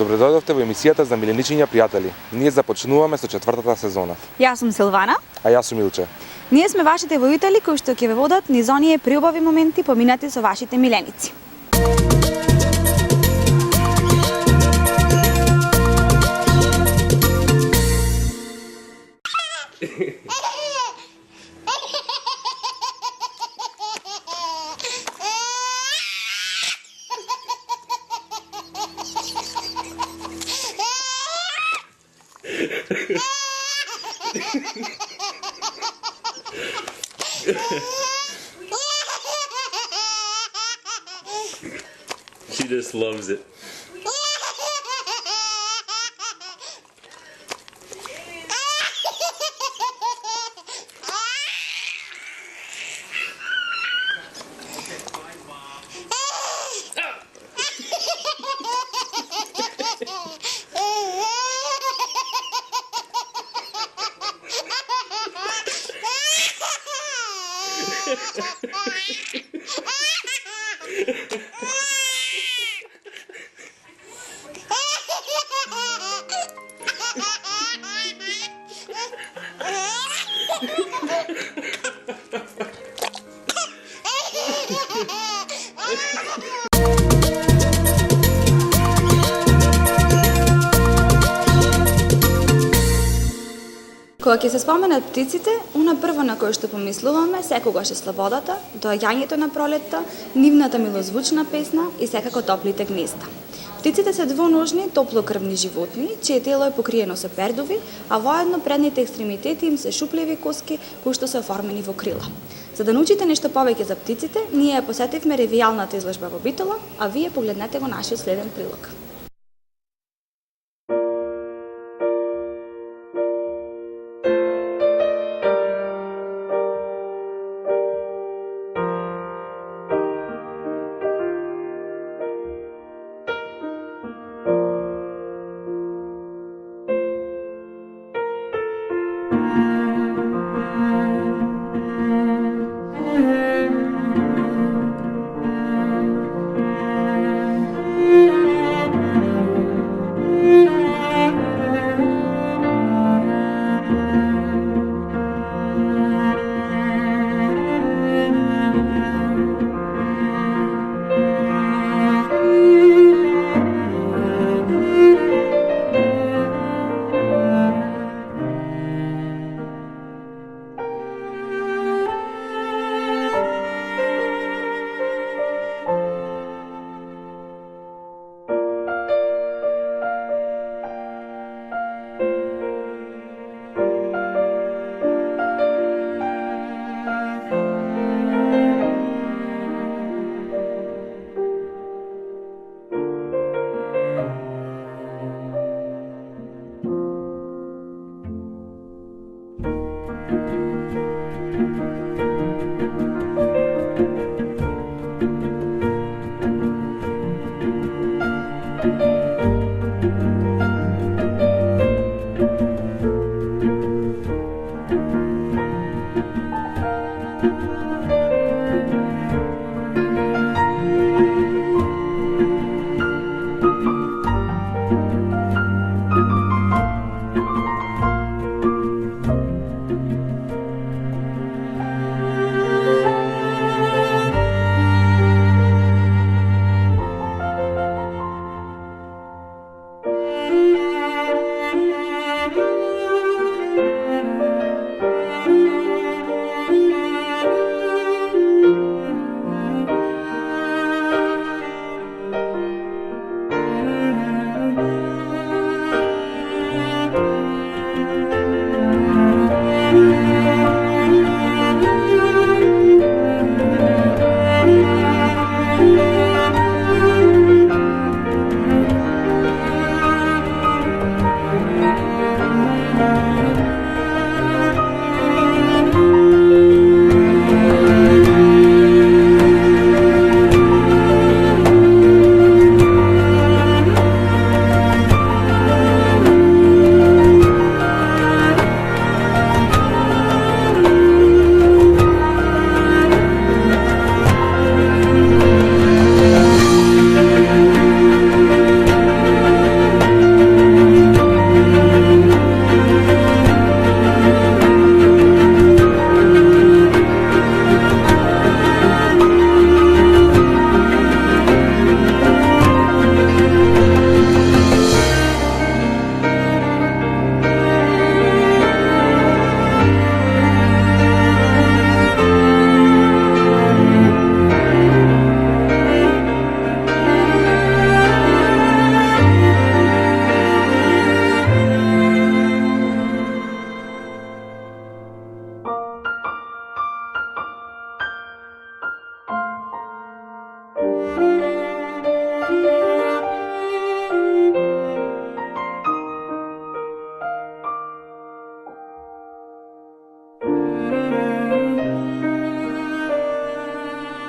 Добредојдовте во емисијата за миленичиња пријатели. Ние започнуваме со 4-та сезона. Јас сум Силвана. А јас сум Илче. Ние сме вашите воители кои што ќе ве водат низ оние приубави моменти поминати со вашите миленици. She just loves it. Кога ќе се споменат птиците, она прво на кое што помислуваме секогаш е слободата, доаѓањето на пролетта, нивната милозвучна песна и секако топлите гнезда. Птиците се двуножни, топлокрвни животни, чие тело е покриено со пердови, а воедно предните екстремитети им се шупливи коски кои што се оформени во крила. За да научите нешто повеќе за птиците, ние ја посетивме ревијалната изложба во Битола, а вие погледнете го нашиот следен прилог.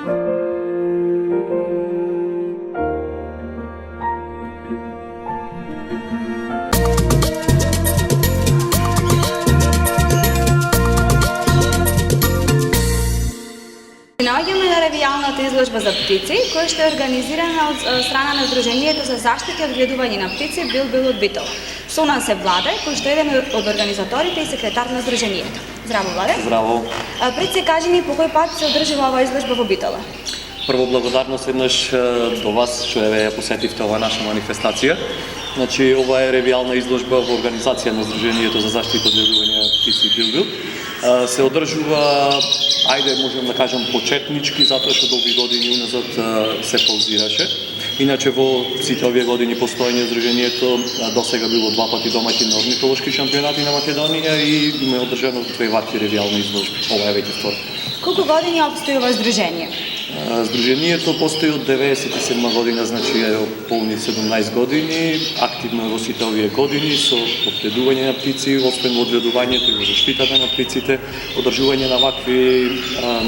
Наоѓаме на ревијалната изложба за птици, која што е организирана од страна на Сдруженијето за заштита и одгледување на птици Бил од Битола. Со нас е Владе, кој што е еден од организаторите и секретар на Сдруженијето. Здраво, Владе. Здраво. Пред се кажи ни по кој пат се одржува оваа изложба во Битола. Прво благодарност еднаш до вас што ја посетивте оваа наша манифестација. Значи, ова е ревијална изложба во организација на Сдруженијето за заштита и одгледување на птици Бил. Се одржува, ајде можем да кажем почетнички, затоа што долги години уназад се паузираше. Иначе во сите овие години постоење Сдруженијето досега било 2 пати домаќин на орнитолошки шампионати на Македонија и има одржано 2 вакви ревијални изложби. Ова е веќе втора. Колку години опстои ова здружение? Сдруженијето постои од 97 година, значи е полни 17 години, активно е во сите овие години со одгледување на птици, освен во одгледувањето и во заштитата на птиците, одржување на вакви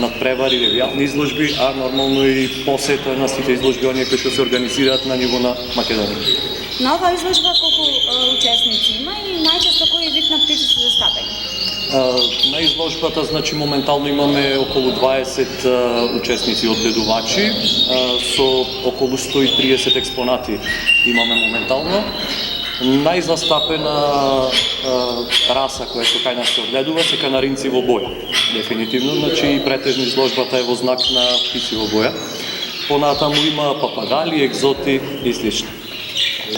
надпревари, ревијални изложби, а нормално и посета на сите изложби оние кои што се организираат на ниво на Македонија. На оваа изложба колку учесници има и најчесто кој вид на птици се застапени? На изложбата, значи, моментално имаме околу 20 учесници одгледувачи, со околу 130 експонати имаме моментално. Најзастапена раса која што кај нас се одгледува се канаринци во боја. Дефинитивно, значи и претежно изложбата е во знак на птици во боја. Понатаму има папагали, екзоти и слично.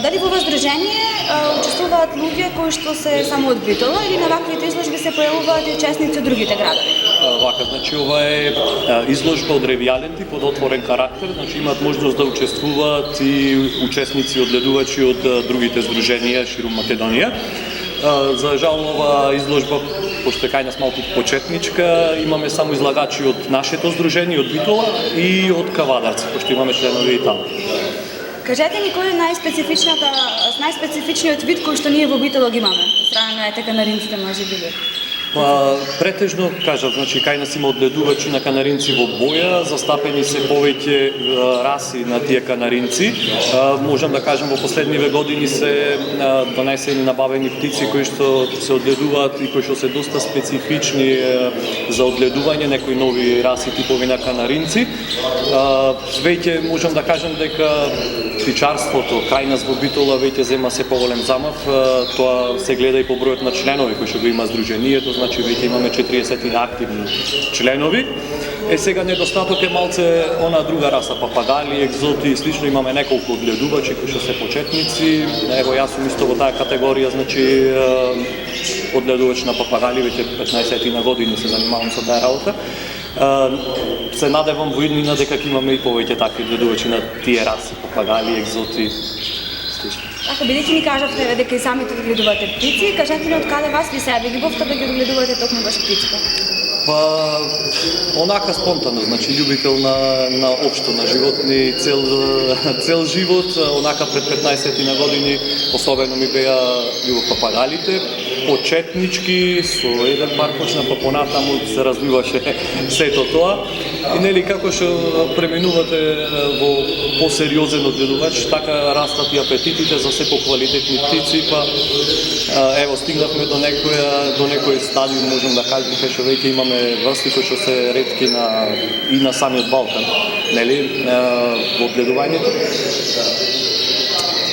Дали во ова здружение учествуваат луѓе кои што се само од Битола или на ваквите изложби се појавуваат и учесници од другите градови? Вака, значи ова е изложба од ревијален тип, од отворен карактер, значи имаат можност да учествуваат и учесници одгледувачи од другите здруженија ширум Македонија. За жал ова изложба, пошто е кај нас малку почетничка, имаме само излагачи од нашето здружение, од Битола и од Кавадарци, пошто имаме членови и таму. Кажете ни кој е најспецифичниот вид кој што ние во Битола ги имаме, од страна на ете канаринците може би? Претежно, кажав, значи кај нас има одгледувачи на канаринци во боја, застапени се повеќе раси на тие канаринци. Можам да кажам, во последниве години се донесени набавени птици кои што се одгледуваат и кои што се доста специфични за одгледување, некои нови раси типови на канаринци. Веќе можам да кажам дека птичарството кај нас во Битола веќе зема се поголем замав, тоа се гледа и по бројот на членови кои што го има здруженијето, значи веќе имаме 40 активни членови. Сега недостаток е малце она друга раса, папагали, екзоти и слично, имаме неколку одгледувачи кои што се почетници. Ево јас сум исто во таа категорија, значи одгледувач на папагали, веќе 15 на години се занимавам со таа работа. Се надевам во иднина дека ќе имаме и повеќе такви одгледувачи на тие раси, папагали, екзоти, слично. Ако бидејќи ни кажавте дека и самите одгледувате птици, кажете ни од каде вас ви себе љубовта да ги одгледувате токму баш птиците? Онака спонтано, значи љубител на општо на животни, цел живот, онака пред 15 на години особено ми беа љубов папагалите, почетнички, со еден пар почна, па понатаму се развиваше сето тоа. И нели како што преминувате во посериозен одгледувач, така растат и апетитите за се поквалитетни птици, па ево стигнавме до некој стадиум, можам да кажам, кај што веќе имаме врсти кои што се ретки и на самиот Балкан, нели, во одгледувањето.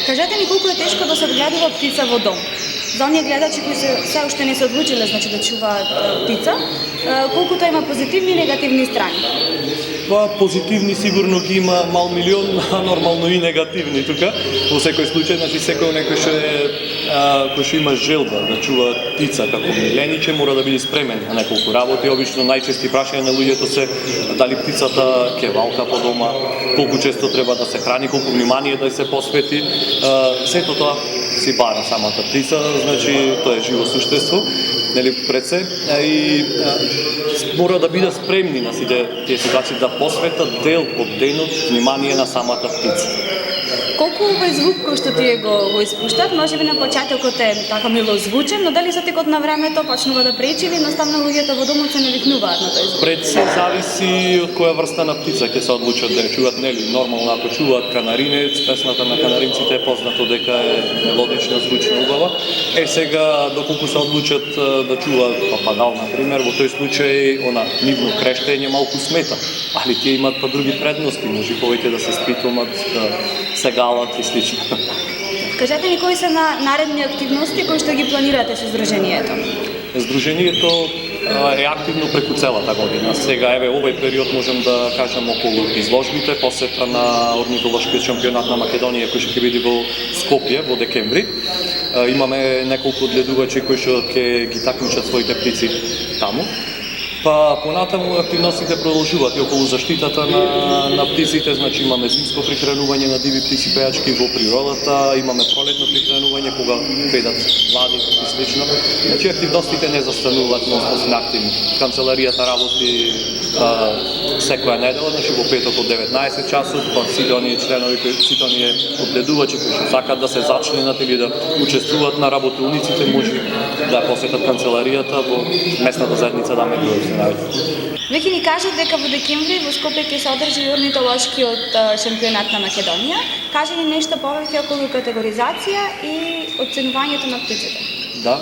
Кажете ни колку е тешко да се одгледува птица во дом? За оние гледачи кои се уште не се одлучиле, значи да чуваат птица, колку тоа има позитивни и негативни страни? Позитивни сигурно ги има мал милион, а нормално и негативни тука. Во секој случај, значи секој некој што има желба да чува птица како милениче мора да биде спремен на неколку работи. Обично најчести прашања на луѓето се дали птицата ќе валка по дома, колку често треба да се храни, колку внимание да се посвети. Сето тоа си бара самата птица, значи тоа е живо суштество, нели пред се, и мора да бидат спремни на сите тие ситуации да посветат дел од денот внимание на самата птица. колку овој звук кој што тие го испуштат, може би на почетокот е така милозвучен, но дали со текот на времето почнува да пречи или едноставно луѓето во домот се навикнуваат на тој звук? Пред се зависи од која врста на птица ќе се одлучат да ја чуваат, нели? Нормално ако чуваат канаринец, песната на канаринците е познато дека е мелодична, звучна, убава. Сега доколку се одлучат да чуваат папагал на пример, во тој случај она нивно крештење малку смета, али тие имаат па други предности, може повеќе да се спитомат, да се галат и слично. Кажете ни кои се наредни активности кои што ги планирате со Сдруженијето? Сдруженијето е активно преку целата година. Сега еве овој период можам да кажам околу изложбите, посета на орнитолошкиот шампионат на Македонија кој ќе биде во Скопје во декември. Имаме неколку одгледувачи кои што ќе ги такмичат своите птици таму. Па понатаму активностите продолжуваат и околу заштитата на птиците, значи имаме зимско прихранување на диви птици пејачки во природата, имаме пролетно прихранување кога педат млади и слично. Значи активностите не застануваат, но сме активни. Канцеларијата работи секоја недела, значи во петок од 19 часот, па сите оние членови, сите оние одгледувачи кои што сакаат да се зачленат или да учествуваат на работилниците, може да посетат канцеларијата во местната заедница да ме Веќе ни кажат дека во декември во Скопје ќе се одржи орнитолошкиот шампионат на Македонија. Кажи ни нешто повеќе околу категоризација и оценувањето на птиците. Да,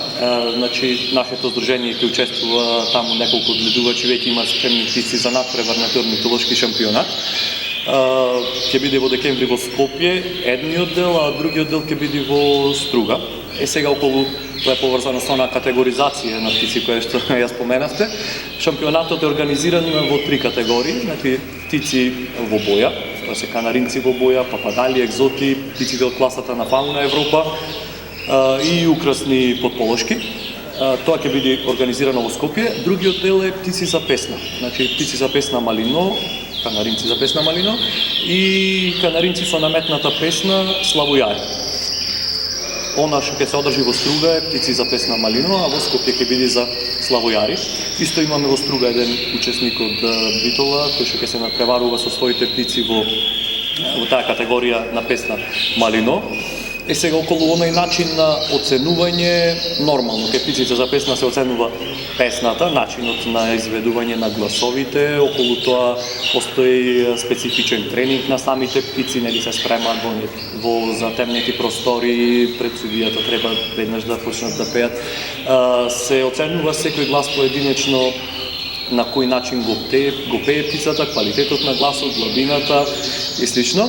значи нашето здружение ќе учествува таму неколку одгледувачи, веќе има спремни птици за надпреварниот орнитолошки шампионат. Ќе биде во декември во Скопје едниот дел, а другиот дел ќе биде во Струга. Сега околу тоа е поврзано со на категоризација на птици која што ја споменавте. Шампионатот е организиран во 3 категории, значи птици во боја, тоа се канаринци во боја, папагали, екзоти, птиците од класата на фауна Европа и украсни подполошки. Тоа ќе биде организирано во Скопје. Другиот дел е птици за песна, значи птици за песна малино, канаринци за песна малино и канаринци со наметната песна славојари. Она што ќе се одржи во Струга е птици за песна малино, а во Скопје ќе биде за славојари. Исто имаме во Струга еден учесник од Битола кој што ќе се надпреварува со своите птици во таа категорија на песна малино. Сега околу оној начин на оценување, нормално, кај птиците за песна се оценува песната, начинот на изведување на гласовите, околу тоа постои специфичен тренинг на самите птици, нели се спремаат во затемнети простори, пред судијата треба веднаш да почнат да пеат. Се оценува секој глас поединечно, на кој начин го пее птицата, квалитетот на гласот, длабината и слично.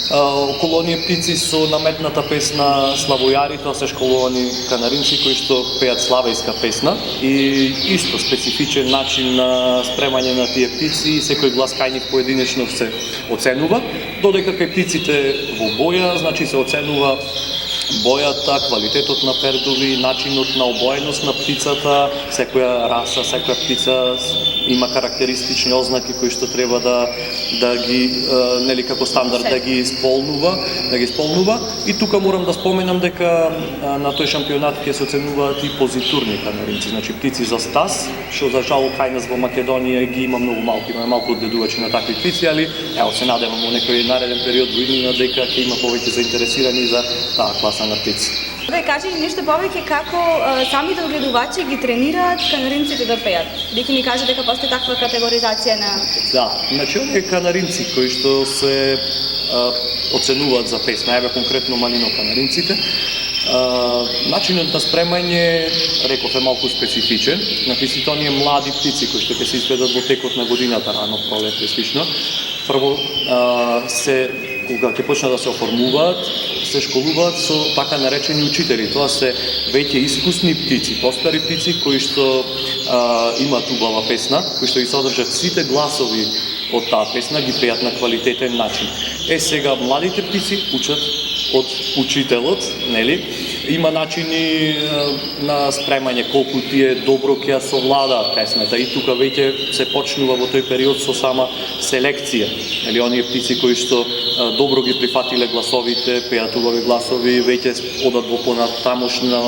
Околу оние птици со наметната песна славојари, тоа се школувани канаринци кои што пеат славејска песна и исто специфичен начин на спремање на тие птици, секој глас кај нив поединечно се оценува, додека кај птиците во боја, значи се оценува бојата, квалитетот на пердови, начинот на обоеност на птицата, секоја раса, секоја птица има карактеристични ознаки кои што треба да ги нели како стандард да ги исполнува, и тука морам да споменам дека на тој шампионат ќе се оценуваат и позитурни канаринци, значи птици за стас, што за жал кај нас во Македонија ги има многу малку, има малку одгледувачи на такви птици, али ево се надевам во некој нареден период во иднина дека ќе има повеќе заинтересирани за таа класа на птици. Да кажи нешто повеќе како самите одгледувачи ги тренираат канаринците да пеат. Веќе ни кажа дека постои таква категоризација на птици. Да, значи оние канаринци кои што се оценуваат за песна, еве конкретно малино канаринците, начинот на спремање, реков, е малку специфичен. Значи сите оние млади птици кои што ќе се изведат во текот на годината, рано пролет и слично, прво кога ќе почнат да се оформуваат, се школуваат со така наречени учители. Тоа се веќе искусни птици, постари птици кои што имаат убава песна, кои што ги содржат сите гласови од таа песна, ги пеат на квалитетен начин. Сега младите птици учат од учителот, нели? Има начини на спремање колку тие добро ќе ја совладаат песната, и тука веќе се почнува во тој период со сама селекција. Нели, оние птици кои што добро ги прифатиле гласовите, пеат убави гласови, веќе одат во понатамошно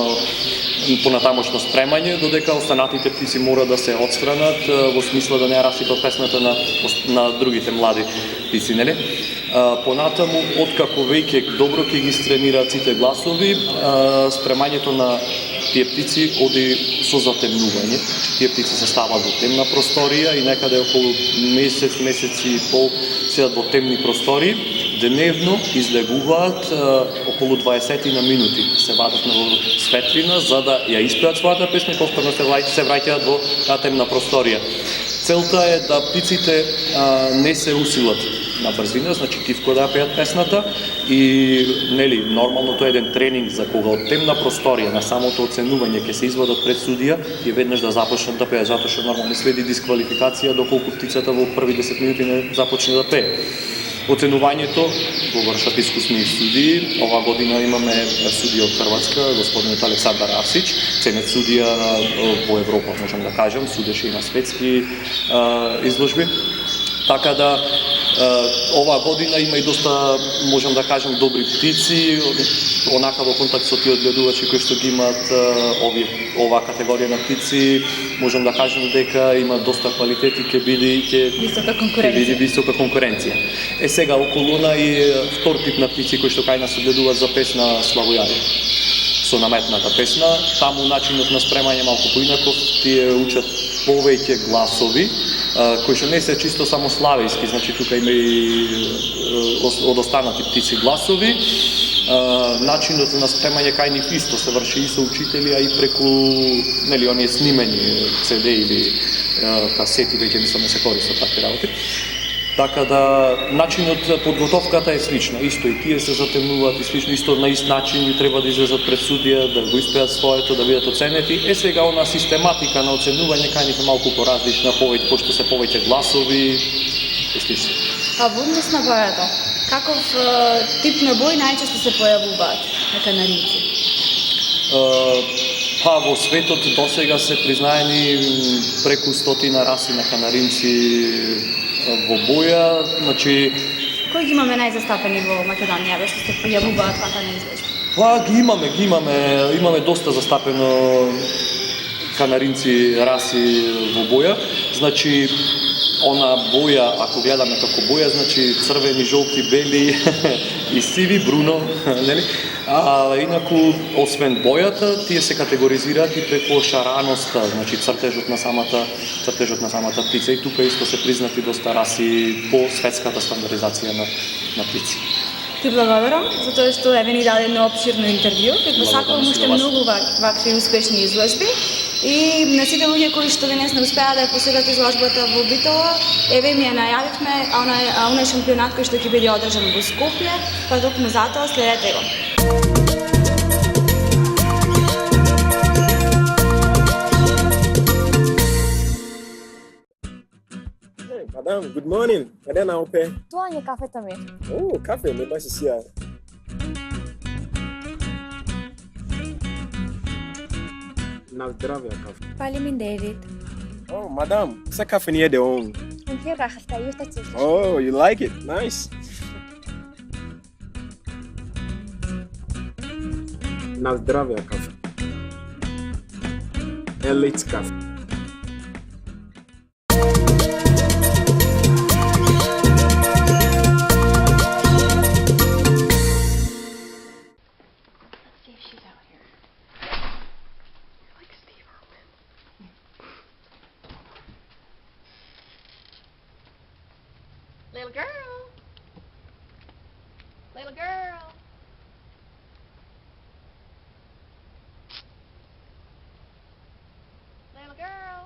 понатамошно спремање, додека останатите птици мора да се отстранат во смисла да не расипат песната на другите млади птици, нели? Понатаму, откако веќе добро ќе ги стренираат сите гласови, спремањето на тие птици оди со затемнување. Тие птици се стават во темна просторија и некаде околу месец, месец и пол седат во темни простории. Деневно излегуваат околу 20 на минути. Се вадат на светлина за да ја испеат својата песна и повторно се враќаат во таа темна просторија. Целта е да птиците не се усилат на брзина, значи тивко да пеат песната и нели нормално тоа е еден тренинг за кога од темна просторија на самото оценување ќе се извадат пред судија и веднаш да започнат да пеат, затоа што нормално следи дисквалификација доколку птицата во први 10 минути не започне да пее. Оценувањето го вршат искусни судии. Ова година имаме судија од Хрватска, господинот Александар Арсич, ценет судија во Европа, можам да кажам, судеше и на светски изложби. Така да оваа година има и доста, можам да кажам, добри птици, онака во контакт со тие одгледувачи кои што ги имаат оваа категорија на птици, можам да кажам дека има доста квалитет и ќе биде висока конкуренција. Сега околу и втор тип на птици кои што кај нас одгледуваат за песна славојари. Со наметната песна, таму начинот на спремање малку поинаков, тие учат повеќе гласови, кои што не се чисто само славејски, значи тука има и од останати птици гласови. Начинот на спремање кај нив исто се врши и со учители, а и преку нели оние снимени CD или касети, веќе мислам да се користат такви работи. Така да начинот подготовката е слична, исто и тие се затемнуваат и слично, исто на ист начин треба да излезат пред судија, да го испеат своето, да бидат оценети. Сега она систематика на оценување кај нив е малку поразлична, повеќе пошто се повеќе гласови и слично. А во однос на бојата, каков тип на бој најчесто се појавуваат на канаринци? Па во светот досега се признаени преку 100 раси на канаринци во боја, значи Кои ги имаме најзастапени во Македонија, бе што се појавуваат вака на изложби? Па имаме доста застапено канаринци раси во боја. Значи она боја, ако гледаме како боја, значи црвени, жолти, бели и сиви, бруно, нели? А инаку освен бојата, тие се категоризираат и преку шараноста, значи цртежот на самата птица, и тука исто се признати доста раси по светската стандардизација на птици. Ти благодарам за тоа што еве ни даде едно обширно интервју. Ќе посакувам уште многу вакви успешни изложби и на сите луѓе кои што денес не успеа да ја посетат изложбата во Битола, еве ми ја најавивме, а онај шампионат кој што ќе биде одржан во Скопје, па токму затоа следете го. Madam, good morning. Cadê na UP? Тоа е кафето ми. Oh, café, me vai associar. Na zdravia café. Faleminderit. Oh, madam, essa café é de onde? În Hira, asta este țuși. Oh, you like it? Nice. Na zdravia café. Elite café. Little girl. Little girl. Little girl.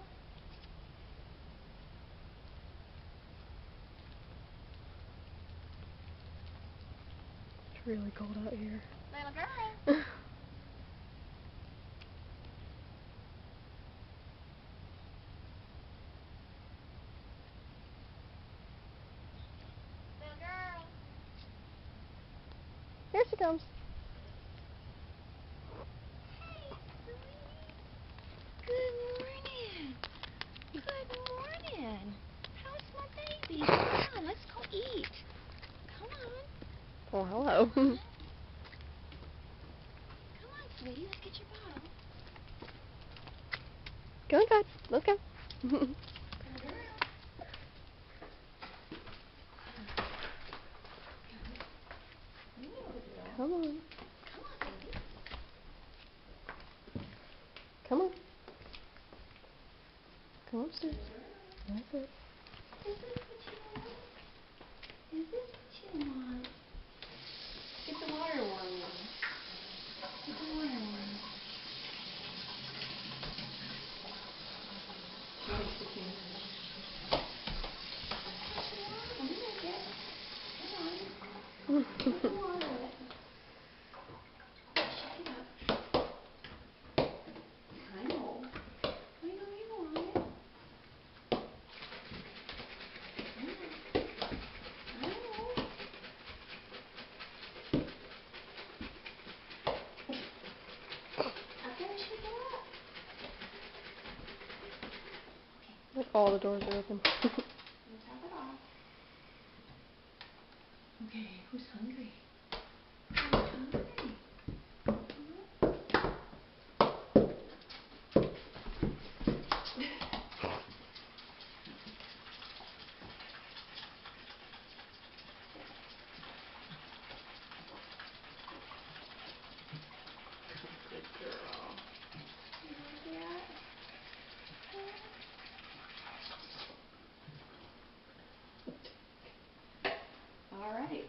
It's really cold out here. Little girl. Little girl. Here she comes. Good morning. Good morning. How's my baby? Come on, let's go eat. Come on. Oh, hello. Come on, sweetie. Let's get your bottle. Go inside. Let's go. Come on. Come on. Come upstairs. That's it. Is this what you want? Get the water warm. Get the water warm. I know you want it. I know. I finished it up. Like all the doors are open. Top it off. Okay, who's hungry? Who's hungry? Good girl. Yeah. All right.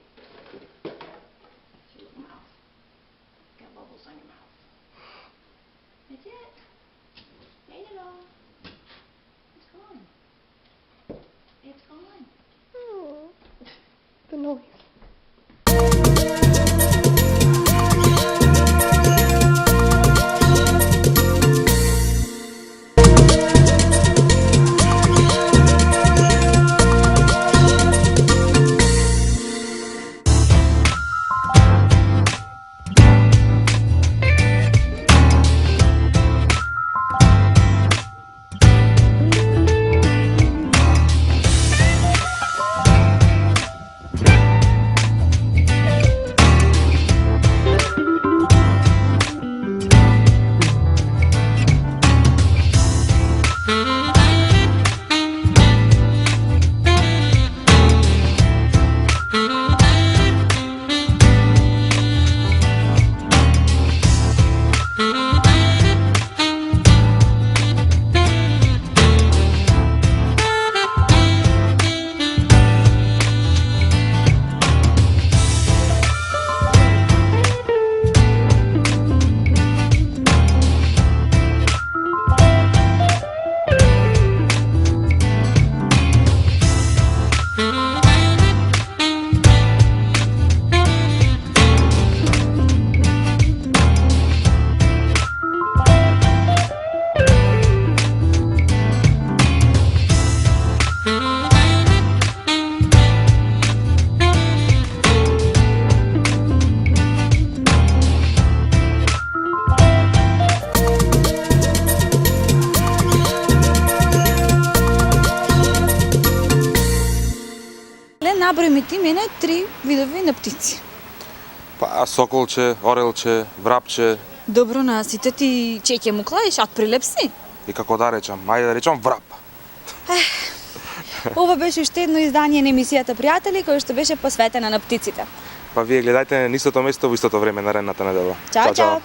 See your mouth. Got bubbles on your mouth. That's it. Ate it all. It's gone. It's gone. Oh, the noise. Наброи ми ти мене 3 видови на птици. Па соколче, орелче, врапче Добро, на сите ти чеќе му кладеш, ат прилепси. и како да речам, ајде да речам врап. Ова беше уште едно издание на емисијата Пријатели, која што беше посветена на птиците. Па вие гледајте на истото место во истото време наредната недела. Чао, чао!